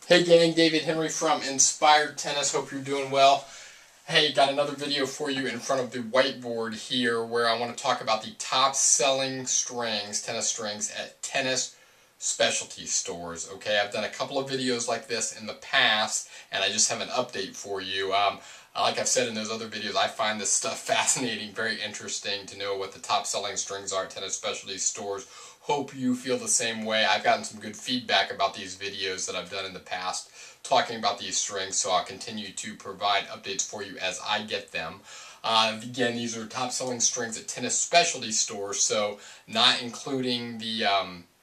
Hey gang, David Henry from Inspired Tennis. Hope you're doing well. Hey, got another video for you in front of the whiteboard here where I want to talk about the top selling strings, tennis strings at tennis specialty stores. Okay, I've done a couple of videos like this in the past and I just have an update for you. Like I've said in those other videos, I find this stuff fascinating, very interesting to know what the top selling strings are at tennis specialty stores. Hope you feel the same way. I've gotten some good feedback about these videos that I've done in the past talking about these strings, so I'll continue to provide updates for you as I get them. Again, these are top selling strings at tennis specialty stores, so not including the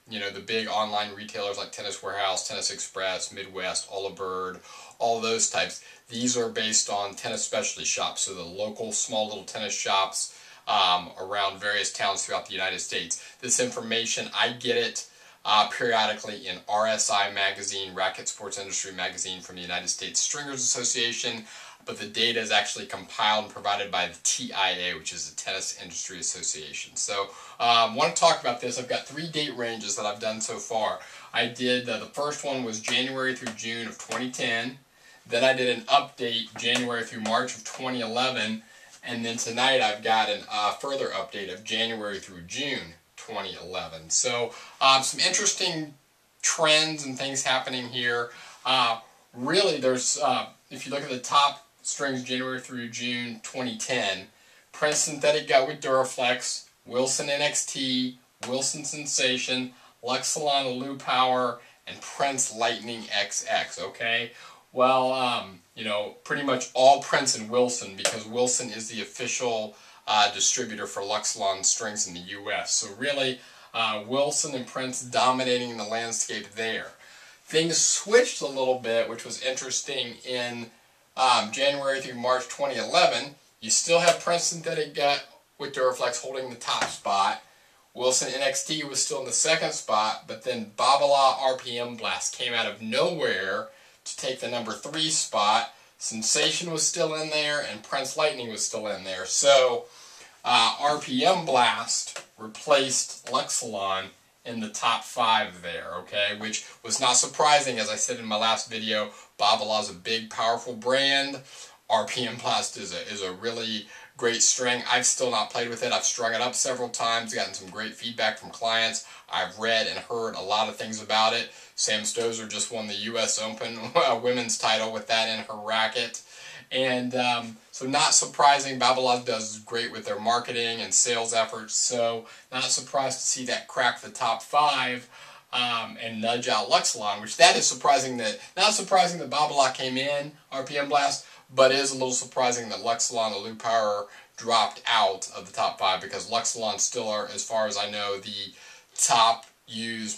the big online retailers like Tennis Warehouse, Tennis Express, Midwest, All a Bird, all those types. These are based on tennis specialty shops, so the local small little tennis shops around various towns throughout the United States. This information, I get it periodically in RSI Magazine, Racket Sports Industry Magazine from the United States Stringers Association, but the data is actually compiled and provided by the TIA, which is the Tennis Industry Association. So I want to talk about this. I've got 3 date ranges that I've done so far. I did, the first one was January through June of 2010. Then I did an update January through March of 2011. And then tonight I've got a further update of January through June 2011. So some interesting trends and things happening here. Really, there's if you look at the top strings January through June 2010, Prince Synthetic Gut with Duraflex, Wilson NXT, Wilson Sensation, Luxilon Alupower, and Prince Lightning XX. Okay. Well, pretty much all Prince and Wilson, because Wilson is the official distributor for Luxilon strings in the U.S. So really, Wilson and Prince dominating the landscape there. Things switched a little bit, which was interesting in January through March 2011. You still have Prince Synthetic Gut with Duraflex holding the top spot. Wilson NXT was still in the second spot, but then Babolat RPM Blast came out of nowhere to take the number 3 spot. Sensation was still in there, and Prince Lightning was still in there. So RPM Blast replaced Luxilon in the top 5 there, okay, which was not surprising. As I said in my last video, Babolat is a big, powerful brand. RPM Blast is a really great string. I've still not played with it. I've strung it up several times, gotten some great feedback from clients. I've read and heard a lot of things about it. Sam Stosur just won the U.S. Open women's title with that in her racket. And so not surprising, Babolat does great with their marketing and sales efforts, so not surprised to see that crack the top 5 and nudge out Luxilon, which that is surprising. Not surprising that Babolat came in, RPM Blast, but it is a little surprising that Luxilon Alupower dropped out of the top 5, because Luxilon still are, as far as I know, the top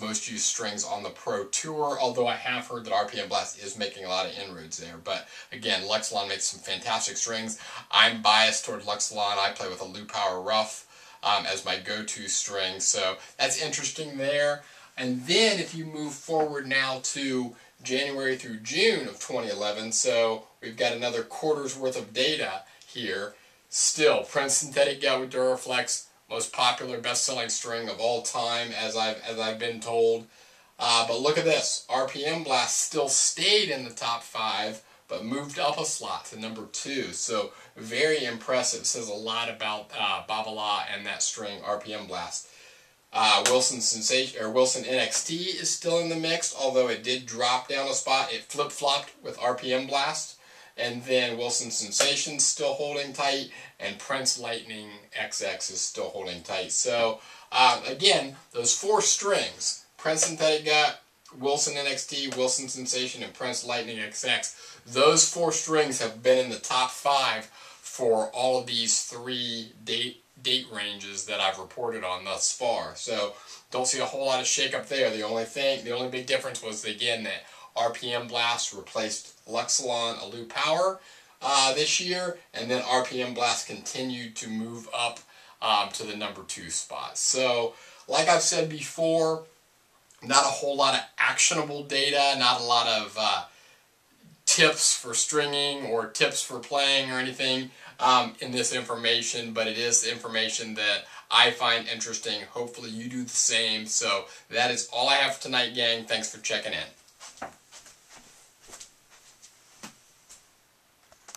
most used strings on the Pro Tour, although I have heard that RPM Blast is making a lot of inroads there. But again, Luxilon makes some fantastic strings. I'm biased toward Luxilon. I play with Alupower Rough as my go-to string, so that's interesting there. And then if you move forward now to January through June of 2011, so we've got another quarter's worth of data here. Still, Prince Synthetic Gut with Duraflex, most popular, best-selling string of all time, as I've been told. But look at this. RPM Blast still stayed in the top 5, but moved up a slot to number 2. So very impressive. Says a lot about Babolat and that string, RPM Blast. Wilson Sensation or Wilson NXT is still in the mix, although it did drop down a spot. It flip-flopped with RPM Blast. And then Wilson Sensation still holding tight, and Prince Lightning XX is still holding tight. So, again, those 4 strings, Prince Synthetic Gut, Wilson NXT, Wilson Sensation, and Prince Lightning XX, those 4 strings have been in the top 5 for all of these 3 date ranges that I've reported on thus far. So, don't see a whole lot of shake-up there. The only big difference was, again, that RPM Blast replaced Luxilon Alupower this year, and then RPM Blast continued to move up to the number 2 spot. So, like I've said before, not a whole lot of actionable data, not a lot of tips for stringing or tips for playing or anything in this information, but it is the information that I find interesting. Hopefully you do the same. So that is all I have for tonight, gang. Thanks for checking in.